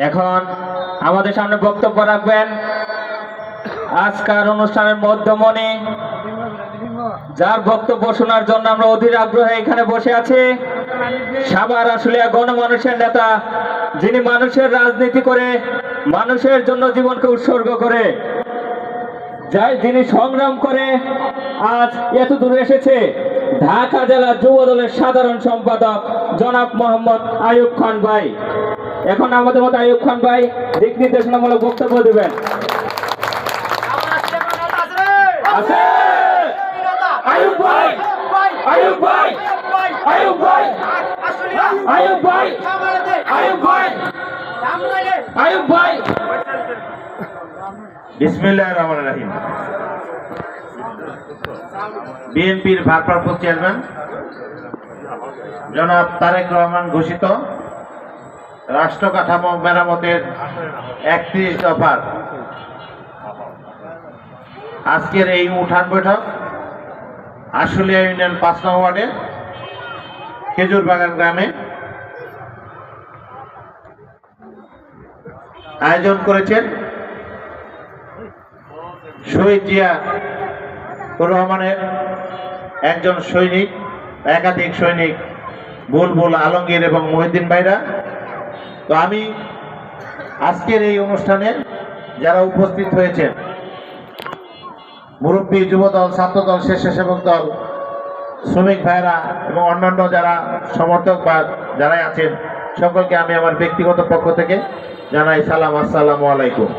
এখন আমাদের সামনে বক্তব্য রাখবেন আজকের অনুষ্ঠানের মধ্যমণি, যার বক্তব্য শোনার জন্য আমরা অধীর আগ্রহে এখানে বসে আছি। সাভার আশুলিয়া গণমানুষের নেতা, যিনি মানুষের রাজনীতি করে মানুষের জন্য জীবনকে উৎসর্গ করে যিনি সংগ্রাম করে আজ এত দূরে এসেছে, ঢাকা জেলা যুব দলের সাধারণ সম্পাদক জনাব মোহাম্মদ আইয়ুব খান ভাই। এখন আমাদের মতো আইয়ুব খান ভাই দিক নির্দেশনামূলক বক্তব্য দেবেন। আইয়ুব ভাই, আইয়ুব ভাই, আইয়ুব ভাই, আইয়ুব ভাই, আইয়ুব ভাই, আইয়ুব ভাই। বিসমিল্লাহির রহমানির রহিম। বিএনপির ভারপ্রাপ্ত চেয়ারম্যান জনাব তারেক রহমান ঘোষিত রাষ্ট্র কাঠামো মেরামতের ৩১ দফার আজকের এই উঠান বৈঠক আশুলিয়া ইউনিয়ন ৫ নং ওয়ার্ডের খেজুরবাগান গ্রামে আয়োজন করেছেন শহীদ জিয়া রহমানের একজন সৈনিক, একাধিক সৈনিক বুলবুল আলমগীর এবং মহিউদ্দিন ভাইরা। তো আমি আজকের এই অনুষ্ঠানে যারা উপস্থিত হয়েছেন, মুরব্বী, যুবদল, ছাত্রদল, স্বেচ্ছাসেবক দল, শ্রমিক ভাইরা এবং অন্যান্য যারা সমর্থক বা যারাই আছেন, সকলকে আমি আমার ব্যক্তিগত পক্ষ থেকে জানাই সালাম, আসসালামু আলাইকুম।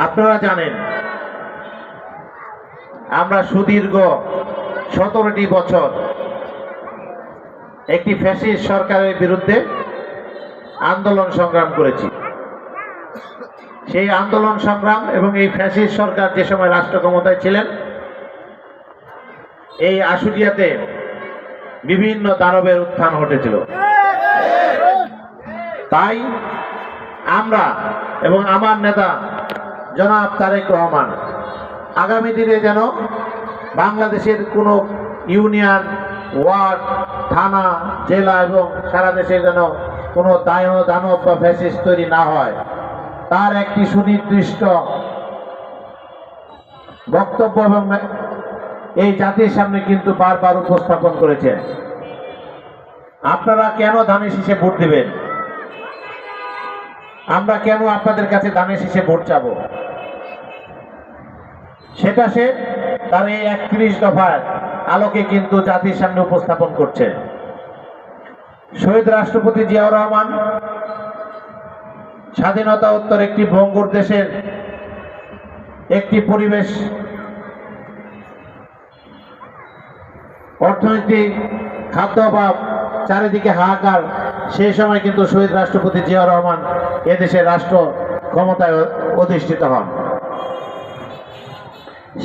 আপনারা জানেন আমরা সুদীর্ঘ ১৭টি বছর একটি ফ্যাসিস্ট সরকারের বিরুদ্ধে আন্দোলন সংগ্রাম করেছি। সেই আন্দোলন সংগ্রাম এবং এই ফ্যাসিস্ট সরকার যে সময় রাষ্ট্র ক্ষমতায় ছিলেন, এই আশুলিয়াতে বিভিন্ন দানবের উত্থান ঘটেছিল। তাই আমরা এবং আমার নেতা জনাব তারেক রহমান আগামী দিনে যেন বাংলাদেশের কোনো ইউনিয়ন, ওয়ার্ড, থানা, জেলা এবং সারা দেশে যেন কোনো দানব বা ফ্যাসিস্ট তৈরি না হয়, তার একটি সুনির্দিষ্ট বক্তব্য এবং এই জাতির সামনে কিন্তু বারবার উপস্থাপন করেছেন। আপনারা কেন ধানের শীষে ভোট দেবেন? আমরা কেন আপনাদের কাছে ধানের শীষে ভোট চাবো? সেটা সে তার এই ৩১ দফার আলোকে কিন্তু জাতির সামনে উপস্থাপন করছেন। শহীদ রাষ্ট্রপতি জিয়াউর রহমান স্বাধীনতা উত্তর একটি ভঙ্গুর দেশের একটি পরিবেশ, অর্থনীতি, খাদ্যাভাব, চারিদিকে হাহাকার, সেই সময় কিন্তু শহীদ রাষ্ট্রপতি জিয়াউর রহমান এদেশের রাষ্ট্র ক্ষমতায় অধিষ্ঠিত হন।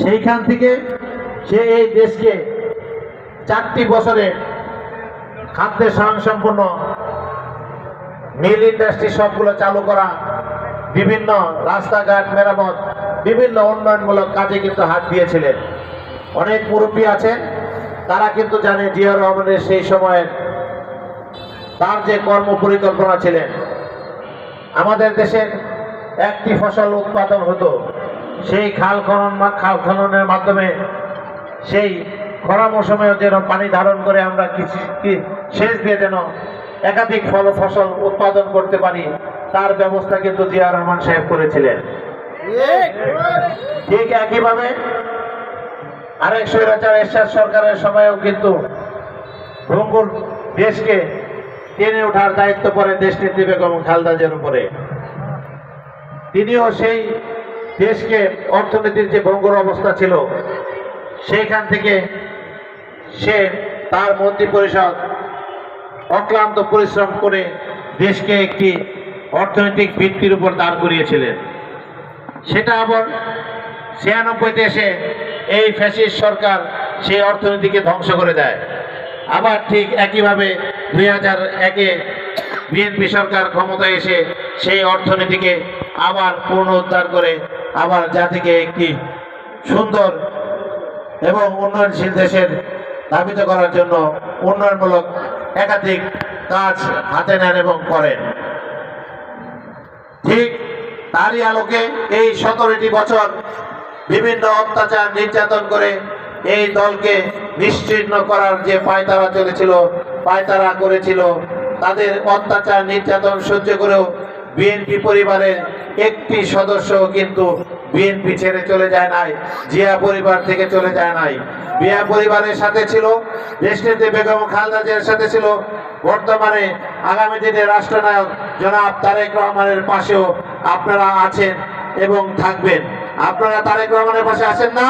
সেইখান থেকে সে এই দেশকে ৪টি বছরে খাদ্যের স্বয়ংসম্পূর্ণ, মিল ইন্ডাস্ট্রি সবগুলো চালু করা, বিভিন্ন রাস্তাঘাট মেরামত, বিভিন্ন উন্নয়নমূলক কাজে কিন্তু হাত দিয়েছিলেন। অনেক মুরব্বী আছেন, তারা কিন্তু জানে জিয়াউর রহমানের সেই সময়ের তার যে কর্ম পরিকল্পনা ছিলেন। আমাদের দেশের একটি ফসল উৎপাদন হতো, সেই খাল খননের মাধ্যমে সেই খরা মৌসুমেও যেন পানি ধারণ করে আমরা সেচ দিয়ে যেন একাধিক ফসল উৎপাদন করতে পারি, তার ব্যবস্থা কিন্তু জিয়াউর রহমান সাহেব করেছিলেন। ঠিক একইভাবে আরেক স্বৈরাচার এরশাদ সরকারের সময়েও কিন্তু ভঙ্গুর দেশকে টেনে ওঠার দায়িত্ব পড়ে দেশনেত্রী বেগম খালেদা জিয়ার উপরে। তিনিও সেই দেশকে, অর্থনীতির যে ভঙ্গুর অবস্থা ছিল, সেইখান থেকে সে তার মন্ত্রী পরিষদ অক্লান্ত পরিশ্রম করে দেশকে একটি অর্থনৈতিক ভিত্তির উপর দাঁড় করিয়েছিলেন। সেটা আবার ৯৬-তে এসে এই ফ্যাসিস্ট সরকার সেই অর্থনীতিকে ধ্বংস করে দেয়। আবার ঠিক একইভাবে ২০০১-এ বিএনপি সরকার ক্ষমতায় এসে সেই অর্থনীতিকে আবার পুনরুদ্ধার করে আবার জাতিকে একটি সুন্দর এবং উন্নয়নশীল দেশের ধাবিত করার জন্য উন্নয়নমূলক একাধিক কাজ হাতে নেন এবং করেন। ঠিক তারই আলোকে এই 17টি বছর বিভিন্ন অত্যাচার নির্যাতন করে এই দলকে নিশ্চিহ্ন করার যে পায়তারা চলেছিল, পায়তারা করেছিল, তাদের অত্যাচার নির্যাতন সহ্য করেও বিএনপি পরিবারের একটি সদস্য কিন্তু বিএনপি ছেড়ে চলে যায় নাই, জিয়া পরিবার থেকে চলে যায় নাই। জিয়া পরিবারের সাথে ছিল, দেশনেত্রী বেগম খালেদা জিয়ার সাথে ছিল, বর্তমানে আগামী দিনে রাষ্ট্রনায়ক জনাব তারেক রহমানের পাশেও আপনারা আছেন এবং থাকবেন। আপনারা তারেক রহমানের পাশে আছেন না?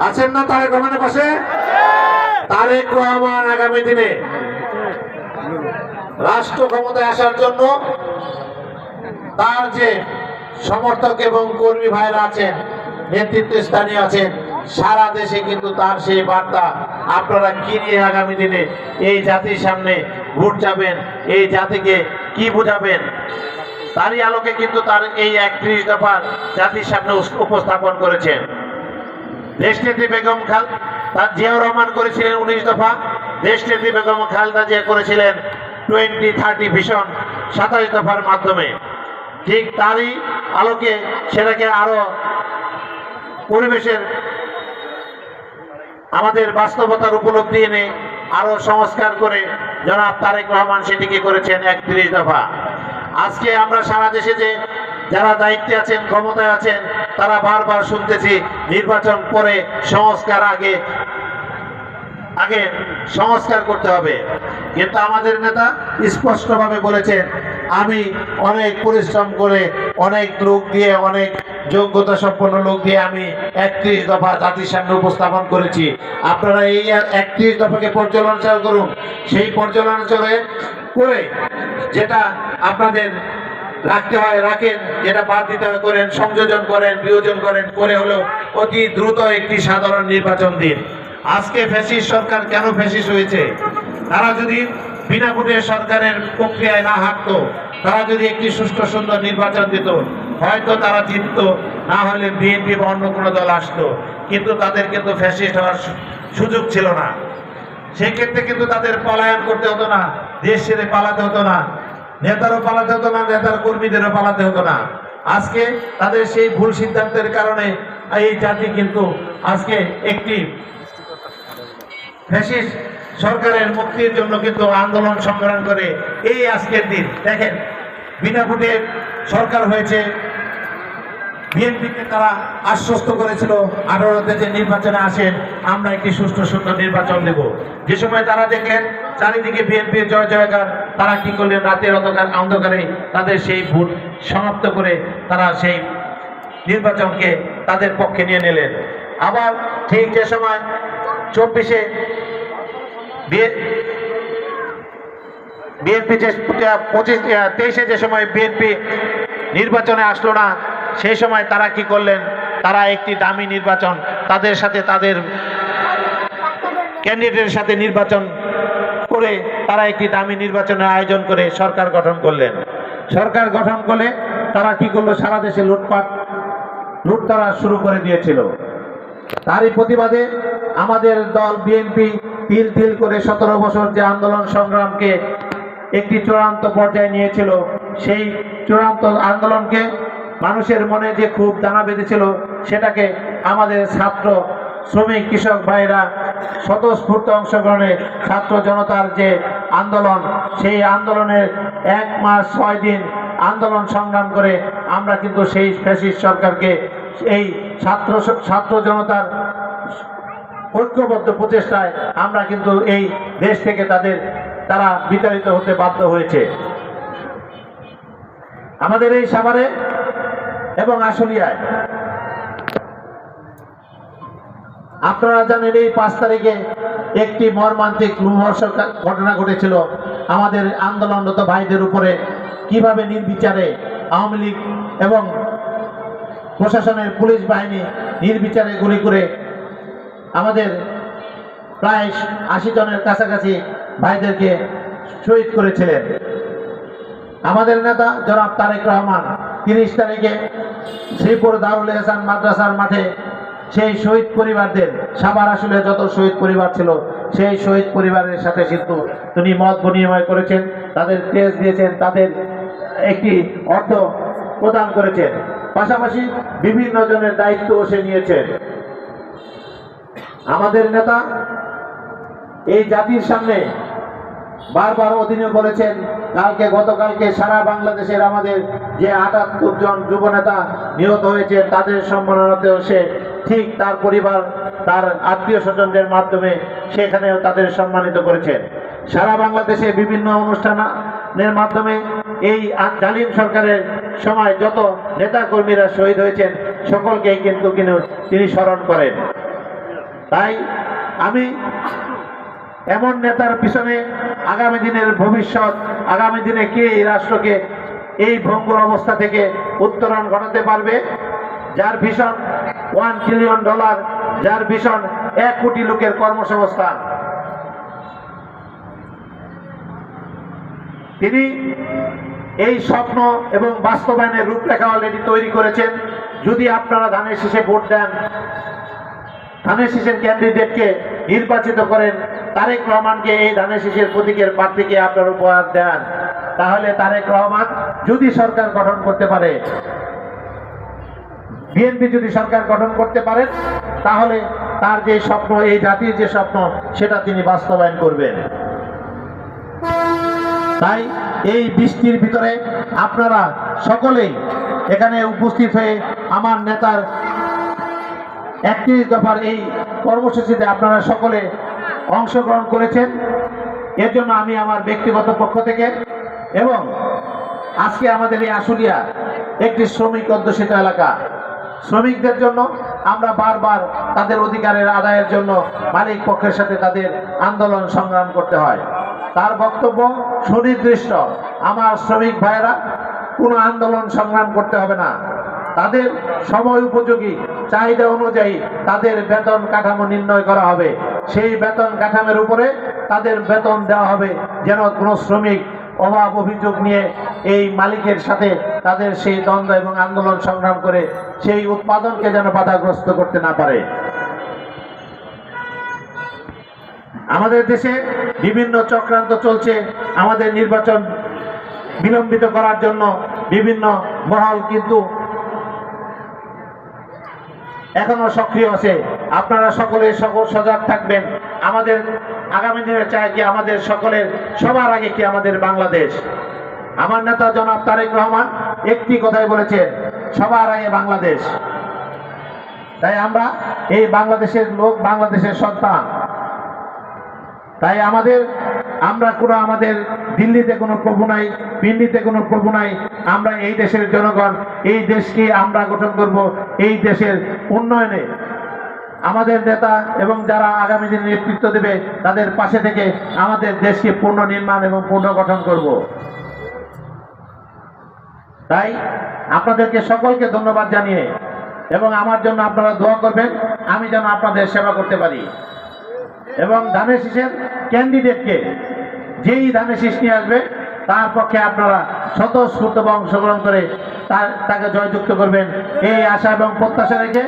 আছেন না তারেক রহমানের পাশে? তারেক রহমান আগামী দিনে রাষ্ট্র ক্ষমতায় আসার জন্য তার যে সমর্থক এবং কর্মী ভাইরা আছেন, নেতৃত্ব স্থানীয় আছেন, সারা দেশে কিন্তু তার সেই বার্তা আপনারা কি নিয়ে আগামী দিনে এই জাতির সামনে ভোট যাবেন, এই জাতিকে কি বুঝাবেন, তারই আলোকে কিন্তু তার এই 31 দফা জাতির সামনে উপস্থাপন করেছেন। দেশনেত্রী বেগম তার জিয়াউর রহমান করেছিলেন 19 দফা, দেশনেত্রী বেগম খালেদা জিয়া করেছিলেন 2030 ভিশন 27 দফার মাধ্যমে। ঠিক তারই আলোকে সেটাকে আরো পরিবেশের আমাদের বাস্তবতার উপলব্ধি এনে আরো সংস্কার করে জনাব তারেক রহমান সেটিকে করেছেন 31 দফা। আজকে আমরা সারা দেশে যে যারা দায়িত্বে আছেন, ক্ষমতায় আছেন, তারা বারবার শুনতেছি নির্বাচন পরে সংস্কার আগে আগে সংস্কার করতে হবে। কিন্তু আমাদের নেতা স্পষ্টভাবে বলেছেন, আমি অনেক পরিশ্রম করে, অনেক লোক দিয়ে, অনেক যোগ্যতা সম্পন্ন লোক দিয়ে আমি 31 দফা জাতির সামনে উপস্থাপন করেছি। আপনারা এই 31 দফাকে পর্যালোচনা করুন। সেই পর্যালোচনা করে যেটা আপনাদের রাখতে হয় রাখেন, যেটা বাদ দিতে হয় করেন, সংযোজন করেন, বিয়োজন করেন, করে হলেও অতি দ্রুত একটি সাধারণ নির্বাচন দিন। আজকে ফ্যাসিস্ট সরকার কেন ফ্যাসিস্ট হয়েছে? তারা যদি বিনা ভোটে সরকারের প্রক্রিয়ায় না হাঁটতো, তারা যদি একটি সুষ্ঠু সুন্দর নির্বাচন দিত, হয়তো তারা জিতত, না হলে বিএনপি বা অন্য কোনো দল আসতো। কিন্তু তাদের কিন্তু ফ্যাসিস্ট হওয়ার সুযোগ ছিল না। সেক্ষেত্রে কিন্তু তাদের পলায়ন করতে হতো না, দেশ ছেড়ে পালাতে হতো না, নেতারও পালাতে হতো না, নেতার কর্মীদেরও পালাতে হতো না। আজকে তাদের সেই ভুল সিদ্ধান্তের কারণে এই জাতি কিন্তু আজকে একটি ফ্যাসিস্ট সরকারের মুক্তির জন্য কিন্তু আন্দোলন সংগ্রাম করে এই আজকের দিন দেখেন, বিনা ভোটে সরকার হয়েছে। বিএনপিকে তারা আশ্বস্ত করেছিল 18তে যে নির্বাচনে আসেন আমরা একটি সুষ্ঠু সুন্দর নির্বাচন দেব। যে সময় তারা দেখলেন চারিদিকে বিএনপির জয় জয়কার, তারা কি করলেন? রাতের অন্ধকারে তাদের সেই ভোট সমাপ্ত করে তারা সেই নির্বাচনকে তাদের পক্ষে নিয়ে নিলেন। আবার ঠিক যে সময় 24-এ বিএনপি যে 23-এ যে সময় বিএনপি নির্বাচনে আসলো না, সেই সময় তারা কি করলেন? তারা একটি দামি নির্বাচন, তাদের সাথে তাদের ক্যান্ডিডেটের সাথে নির্বাচন করে তারা একটি দামি নির্বাচনের আয়োজন করে সরকার গঠন করলেন। সরকার গঠন করলে তারা কি করলো? সারা দেশে লুট তারা শুরু করে দিয়েছিল। তারই প্রতিবাদে আমাদের দল বিএনপি তিল তিল করে 17 বছর যে আন্দোলন সংগ্রামকে একটি চূড়ান্ত পর্যায়ে নিয়েছিল, সেই চূড়ান্ত আন্দোলনকে মানুষের মনে যে খুব দানা বেঁধেছিল, সেটাকে আমাদের ছাত্র, শ্রমিক, কৃষক ভাইরা স্বতঃস্ফূর্ত অংশগ্রহণে ছাত্র জনতার যে আন্দোলন, সেই আন্দোলনের 1 মাস 6 দিন আন্দোলন সংগ্রাম করে আমরা কিন্তু সেই ফ্যাসিস্ট সরকারকে এই ছাত্র জনতার ঐক্যবদ্ধ প্রচেষ্টায় আমরা কিন্তু এই দেশ থেকে তারা বিতাড়িত হতে বাধ্য হয়েছে। আমাদের এই সাভারে এবং আশুলিয়ায় আপনারা জানেন এই 5 তারিখে একটি মর্মান্তিক লোমহর্ষক ঘটনা ঘটেছিল আমাদের আন্দোলনরত ভাইদের উপরে। কিভাবে নির্বিচারে আওয়ামী লীগ এবং প্রশাসনের পুলিশ বাহিনী নির্বিচারে গুলি করে আমাদের প্রায় 80 জনের কাছাকাছি ভাইদেরকে শহীদ করেছিলেন। আমাদের নেতা জনাব তারেক রহমান 30 তারিখে শ্রীপুর দারুল এহসান মাদ্রাসার মাঠে সেই শহীদ পরিবারদের, সাভার আসলে যত শহীদ পরিবার ছিল সেই শহীদ পরিবারের সাথে কিন্তু তিনি মত বিনিময় করেছেন, তাদের ক্রেজ দিয়েছেন, তাদের একটি অর্থ প্রদান করেছেন, পাশাপাশি বিভিন্ন জনের দায়িত্বও সে নিয়েছেন। আমাদের নেতা এই জাতির সামনে বারবার অধীনে বলেছেন, গতকালকে সারা বাংলাদেশের আমাদের যে ৭৮ জন যুব নেতা নিহত হয়েছেন তাদের সম্মাননাতেও সে ঠিক তার পরিবার, তার আত্মীয় স্বজনদের মাধ্যমে সেখানেও তাদের সম্মানিত করেছেন। সারা বাংলাদেশে বিভিন্ন অনুষ্ঠানের মাধ্যমে এই জালিম সরকারের সময় যত নেতাকর্মীরা শহীদ হয়েছেন সকলকেই কিন্তু তিনি স্মরণ করেন। তাই আমি এমন নেতার পিছনে আগামী দিনের ভবিষ্যৎ, আগামী দিনে কে এই রাষ্ট্রকে এই ভঙ্গুর অবস্থা থেকে উত্তরণ ঘটাতে পারবে, যার ভিশন $1 ট্রিলিয়ন, যার ভিশন 1 কোটি লোকের কর্মসংস্থান, তিনি এই স্বপ্ন এবং বাস্তবায়নের রূপরেখা অলরেডি তৈরি করেছেন। যদি আপনারা ধানের শীষে ভোট দেন, ধানের শীষের ক্যান্ডিডেটকে নির্বাচিত করেন, তারেক রহমানকে এই ধানের শীষের প্রতীকের প্রার্থীকে আপনার উপহার দেন, তাহলে তারেক রহমান যদি সরকার গঠন করতে পারে, বিএনপি যদি সরকার গঠন করতে পারেন, তাহলে তার যে স্বপ্ন, এই জাতির যে স্বপ্ন, সেটা তিনি বাস্তবায়ন করবেন। তাই এই বৃষ্টির ভিতরে আপনারা সকলেই এখানে উপস্থিত হয়ে আমার নেতার 31 দফার এই কর্মসূচিতে আপনারা সকলে অংশগ্রহণ করেছেন। এর জন্য আমি আমার ব্যক্তিগত পক্ষ থেকে এবং আজকে আমাদের এই আশুলিয়া একটি শ্রমিক অধ্যুষিত এলাকা, শ্রমিকদের জন্য আমরা বারবার তাদের অধিকারের আদায়ের জন্য মালিক পক্ষের সাথে তাদের আন্দোলন সংগ্রাম করতে হয়। তার বক্তব্য সুনির্দিষ্ট, আমার শ্রমিক ভাইয়েরা কোনো আন্দোলন সংগ্রাম করতে হবে না, তাদের সময় উপযোগী চাহিদা অনুযায়ী তাদের বেতন কাঠামো নির্ণয় করা হবে, সেই বেতন কাঠামোর উপরে তাদের বেতন দেওয়া হবে, যেন কোনো শ্রমিক অভাব অভিযোগ নিয়ে এই মালিকের সাথে তাদের সেই দ্বন্দ্ব এবং আন্দোলন সংগ্রাম করে সেই উৎপাদনকে যেন বাধাগ্রস্ত করতে না পারে। আমাদের দেশে বিভিন্ন চক্রান্ত চলছে, আমাদের নির্বাচন বিলম্বিত করার জন্য বিভিন্ন মহল কিন্তু এখনো সক্রিয় আছে। আপনারা সকলে সজাগ থাকবেন। আমাদের আগামী দিনে চাই কি আমাদের সকলের সবার আগে কি আমাদের বাংলাদেশ। আমার নেতা জনাব তারেক রহমান একটি কথাই বলেছেন, সবার আগে বাংলাদেশ। তাই আমরা এই বাংলাদেশের লোক, বাংলাদেশের সন্তান। তাই আমরা কোনো আমাদের দিল্লিতে কোনো প্রভু নাই, পিন্ডিতে কোনো প্রভু নাই। আমরা এই দেশের জনগণ, এই দেশকে আমরা গঠন করব, এই দেশের উন্নয়নে আমাদের নেতা এবং যারা আগামী দিনে নেতৃত্ব দেবে তাদের পাশে থেকে আমাদের দেশকে পুনর্নির্মাণ এবং পুনর্গঠন করব। তাই আপনাদেরকে সকলকে ধন্যবাদ জানিয়ে এবং আমার জন্য আপনারা দোয়া করবেন, আমি যেন আপনাদের সেবা করতে পারি এবং ধানের শীষের ক্যান্ডিডেটকে যেই ধানের শীষ নিয়ে আসবে তার পক্ষে আপনারা স্বতঃস্ফূর্ত অংশগ্রহণ করে তাকে জয়যুক্ত করবেন, এই আশা এবং প্রত্যাশা রেখে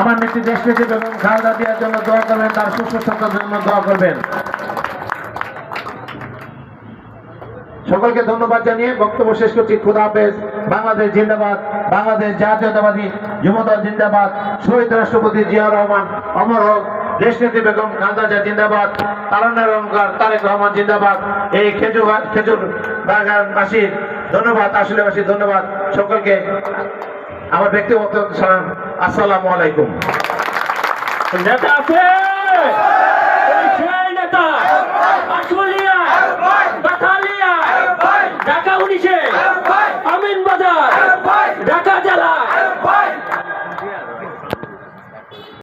আমার নেত্রী দেশনেত্রী বেগম খালেদা জিয়ার জন্য দোয়া করবেন, তার সুস্বাস্থ্যের জন্য দোয়া করবেন। সকলকে ধন্যবাদ জানিয়ে বক্তব্য শেষ করছি। খুদা হাফেজ। বাংলাদেশ জিন্দাবাদ, বাংলাদেশ জাতীয়তাবাদী যুবদল জিন্দাবাদ, শহীদ রাষ্ট্রপতি জিয়াউর রহমান অমর হোক, দেশনেত্রী বেগম খালেদা জিয়া জিন্দাবাদ, তারুণ্যের অহংকার তারেক রহমান জিন্দাবাদ। এই খেজুর বাগানবাসী ধন্যবাদ, আশুলিয়াবাসী ধন্যবাদ। সকলকে আমার ব্যক্তিগত সালাম, আসসালামু আলাইকুম। নেতা আছে।